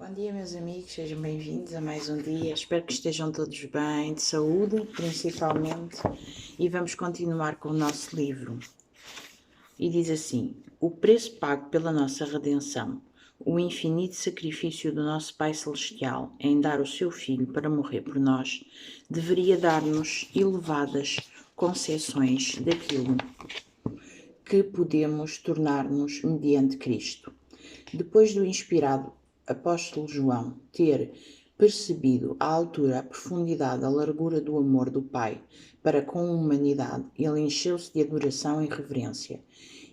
Bom dia, meus amigos, sejam bem-vindos a mais um dia. Espero que estejam todos bem, de saúde, principalmente, e vamos continuar com o nosso livro. E diz assim: o preço pago pela nossa redenção, o infinito sacrifício do nosso Pai Celestial em dar o seu Filho para morrer por nós, deveria dar-nos elevadas concepções daquilo que podemos tornar-nos mediante Cristo. Depois do inspirado apóstolo João ter percebido a altura, a profundidade, a largura do amor do Pai para com a humanidade, ele encheu-se de adoração e reverência,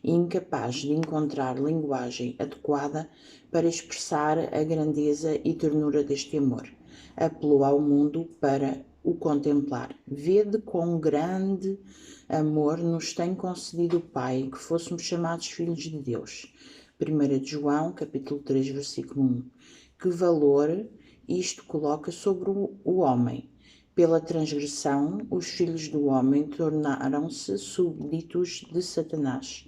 e incapaz de encontrar linguagem adequada para expressar a grandeza e ternura deste amor, apelou ao mundo para o contemplar. Vede quão grande amor nos tem concedido o Pai, que fôssemos chamados filhos de Deus. 1 João, capítulo 3, versículo 1. Que valor isto coloca sobre o homem? Pela transgressão, os filhos do homem tornaram-se súbditos de Satanás.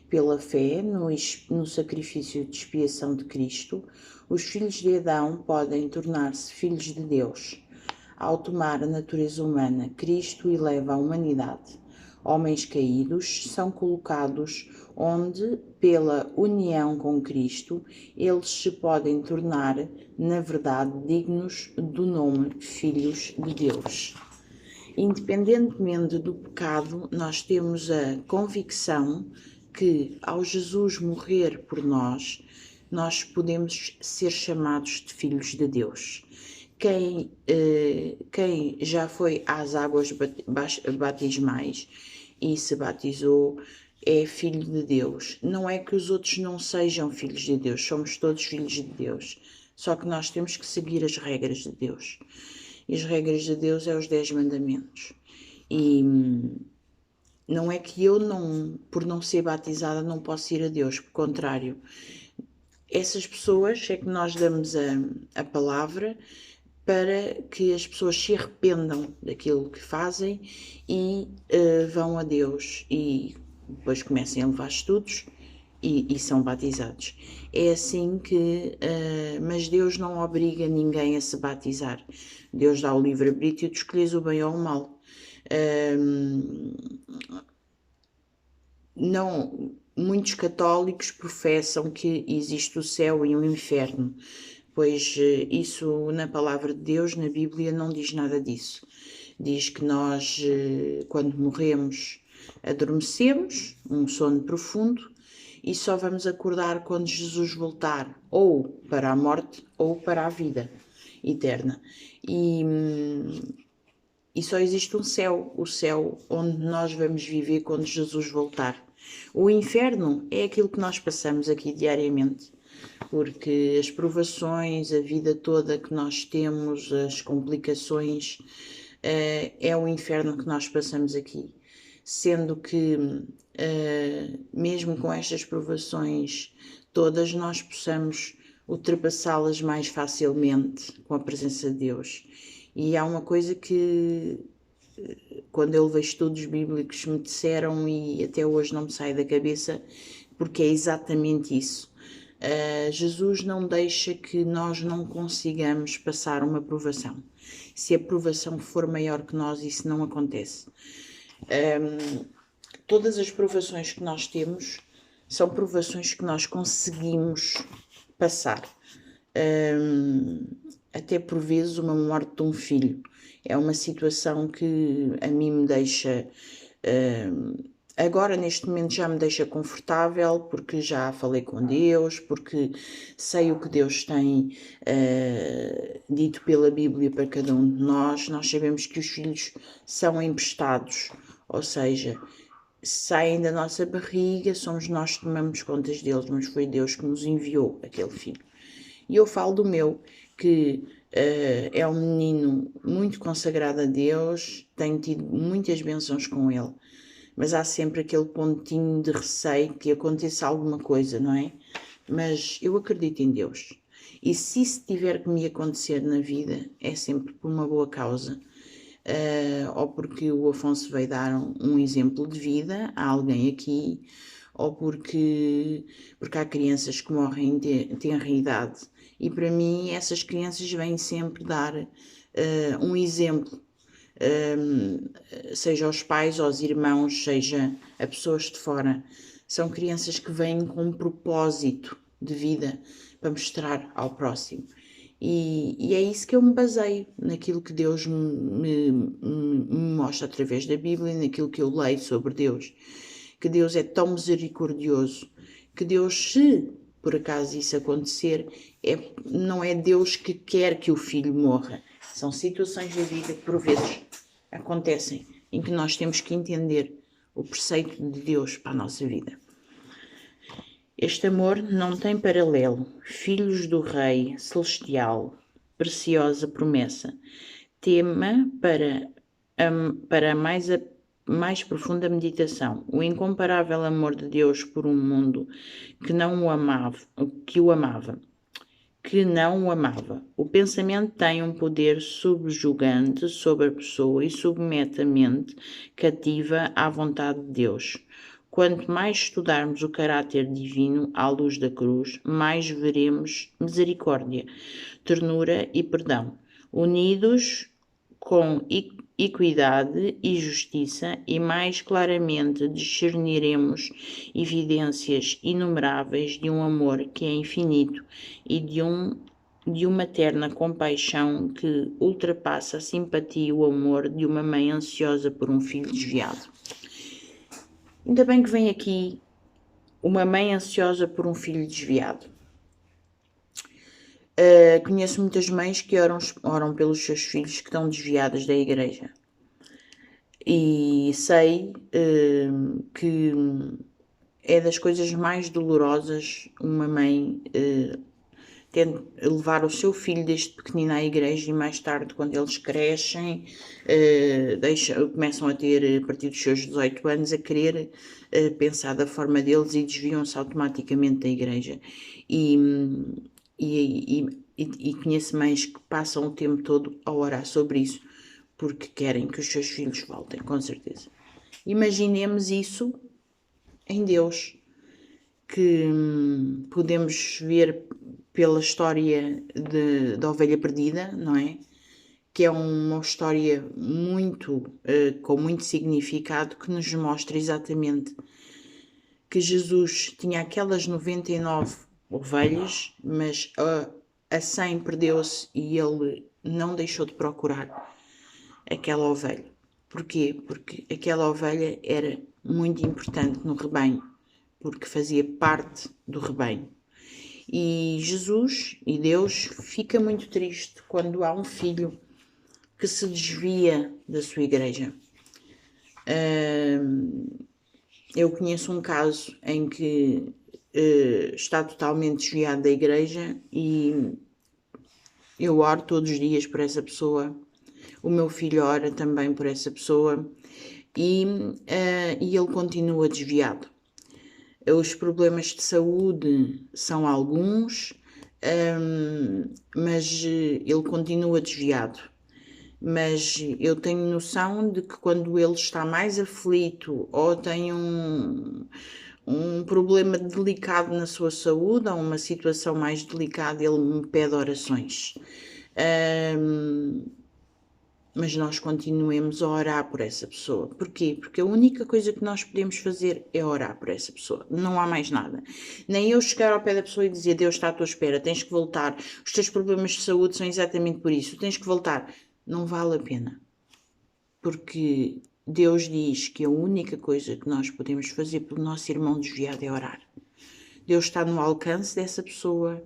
Pela fé no sacrifício de expiação de Cristo, os filhos de Adão podem tornar-se filhos de Deus. Ao tomar a natureza humana, Cristo eleva a humanidade. Homens caídos são colocados onde, pela união com Cristo, eles se podem tornar, na verdade, dignos do nome filhos de Deus. Independentemente do pecado, nós temos a convicção que, ao Jesus morrer por nós, nós podemos ser chamados de filhos de Deus. Quem já foi às águas batismais e se batizou é filho de Deus. Não é que os outros não sejam filhos de Deus, somos todos filhos de Deus. Só que nós temos que seguir as regras de Deus. E as regras de Deus é os 10 mandamentos. E não é que eu, por não ser batizada, não posso ir a Deus. Pelo contrário, essas pessoas é que nós damos a palavra para que as pessoas se arrependam daquilo que fazem e vão a Deus e depois comecem a levar estudos e são batizados. É assim que, mas Deus não obriga ninguém a se batizar. Deus dá o livre-arbítrio de escolher o bem ou o mal. Não, muitos católicos professam que existe o céu e o inferno, pois isso na palavra de Deus, na Bíblia, não diz nada disso. Diz que nós, quando morremos, adormecemos, um sono profundo, e só vamos acordar quando Jesus voltar, ou para a morte, ou para a vida eterna. E só existe um céu, o céu onde nós vamos viver quando Jesus voltar. O inferno é aquilo que nós passamos aqui diariamente, porque as provações, a vida toda que nós temos, as complicações, é o inferno que nós passamos aqui. Sendo que, mesmo com estas provações todas, nós possamos ultrapassá-las mais facilmente com a presença de Deus. E há uma coisa que, quando eu levei estudos bíblicos, me disseram e até hoje não me sai da cabeça, porque é exatamente isso. Jesus não deixa que nós não consigamos passar uma provação. Se a provação for maior que nós, isso não acontece. Todas as provações que nós temos são provações que nós conseguimos passar. Até por vezes uma morte de um filho. É uma situação que a mim me deixa... agora, neste momento, já me deixa confortável, porque já falei com Deus, porque sei o que Deus tem dito pela Bíblia para cada um de nós. Nós sabemos que os filhos são emprestados, ou seja, saem da nossa barriga, somos nós que tomamos contas deles, mas foi Deus que nos enviou aquele filho. E eu falo do meu, que é um menino muito consagrado a Deus, tenho tido muitas bênçãos com ele, mas há sempre aquele pontinho de receio que aconteça alguma coisa, não é? Mas eu acredito em Deus. E se isso tiver que me acontecer na vida, é sempre por uma boa causa. Ou porque o Afonso veio dar um exemplo de vida a alguém aqui, ou porque há crianças que morrem em tenra idade. E para mim essas crianças vêm sempre dar um exemplo, seja aos pais, aos irmãos, seja a pessoas de fora. São crianças que vêm com um propósito de vida para mostrar ao próximo. E é isso que eu me baseio, naquilo que Deus me mostra através da Bíblia, naquilo que eu leio sobre Deus. Que Deus é tão misericordioso, que Deus, se por acaso isso acontecer, não é Deus que quer que o filho morra. São situações da vida que por vezes acontecem, em que nós temos que entender o preceito de Deus para a nossa vida. Este amor não tem paralelo. Filhos do Rei Celestial, preciosa promessa, tema para a mais profunda meditação. O incomparável amor de Deus por um mundo que não o amava, que não o amava. O pensamento tem um poder subjugante sobre a pessoa e submete a mente cativa à vontade de Deus. Quanto mais estudarmos o caráter divino à luz da cruz, mais veremos misericórdia, ternura e perdão, unidos com equidade e justiça, e mais claramente discerniremos evidências inumeráveis de um amor que é infinito e de uma terna compaixão que ultrapassa a simpatia e o amor de uma mãe ansiosa por um filho desviado. Ainda bem que vem aqui uma mãe ansiosa por um filho desviado. Conheço muitas mães que oram pelos seus filhos que estão desviados da igreja. E sei que é das coisas mais dolorosas uma mãe levar o seu filho desde pequenino à igreja e mais tarde, quando eles crescem, começam a ter, a partir dos seus 18 anos, a querer pensar da forma deles e desviam-se automaticamente da igreja. E conheço mães que passam o tempo todo a orar sobre isso, porque querem que os seus filhos voltem, com certeza. Imaginemos isso em Deus, que podemos ver pela história da ovelha perdida, não é? Que é uma história com muito significado, que nos mostra exatamente que Jesus tinha aquelas 99 ovelhas, mas a 100 perdeu-se e ele não deixou de procurar aquela ovelha. Porquê? Porque aquela ovelha era muito importante no rebanho, porque fazia parte do rebanho. E Jesus e Deus fica muito triste quando há um filho que se desvia da sua igreja. Eu conheço um caso em que está totalmente desviado da igreja e eu oro todos os dias por essa pessoa. O meu filho ora também por essa pessoa e ele continua desviado. Os problemas de saúde são alguns, mas ele continua desviado. Mas eu tenho noção de que quando ele está mais aflito ou tem um problema delicado na sua saúde ou uma situação mais delicada, ele me pede orações. Mas nós continuemos a orar por essa pessoa. Porquê? Porque a única coisa que nós podemos fazer é orar por essa pessoa. Não há mais nada. Nem eu chegar ao pé da pessoa e dizer: Deus está à tua espera, tens que voltar. Os teus problemas de saúde são exatamente por isso, tens que voltar. Não vale a pena. Porque Deus diz que a única coisa que nós podemos fazer pelo nosso irmão desviado é orar. Deus está no alcance dessa pessoa.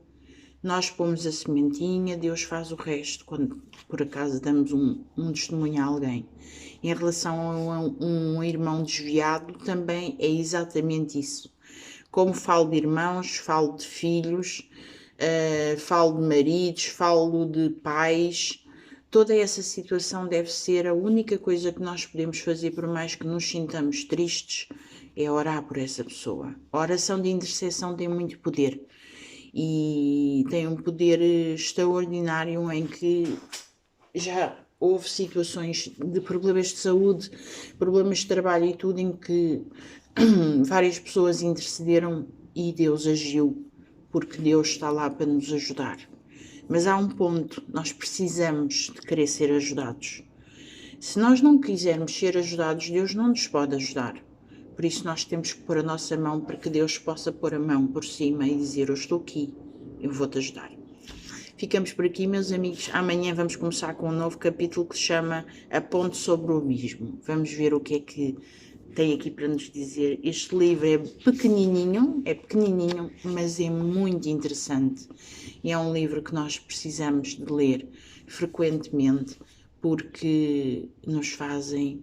Nós pomos a sementinha, Deus faz o resto, quando por acaso damos um testemunho a alguém. Em relação a um irmão desviado, também é exatamente isso. Como falo de irmãos, falo de filhos, falo de maridos, falo de pais. Toda essa situação deve ser a única coisa que nós podemos fazer, por mais que nos sintamos tristes, é orar por essa pessoa. A oração de intercessão tem muito poder. E tem um poder extraordinário em que já houve situações de problemas de saúde, problemas de trabalho e tudo, em que várias pessoas intercederam e Deus agiu, porque Deus está lá para nos ajudar. Mas há um ponto, nós precisamos de querer ser ajudados. Se nós não quisermos ser ajudados, Deus não nos pode ajudar. Por isso nós temos que pôr a nossa mão para que Deus possa pôr a mão por cima e dizer: eu estou aqui, eu vou-te ajudar. Ficamos por aqui, meus amigos. Amanhã vamos começar com um novo capítulo que se chama A Ponte sobre o Abismo. Vamos ver o que é que tem aqui para nos dizer. Este livro é pequenininho, mas é muito interessante. E é um livro que nós precisamos de ler frequentemente, porque nos fazem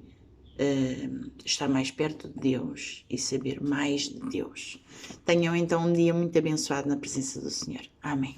estar mais perto de Deus e saber mais de Deus. Tenham então um dia muito abençoado na presença do Senhor. Amém.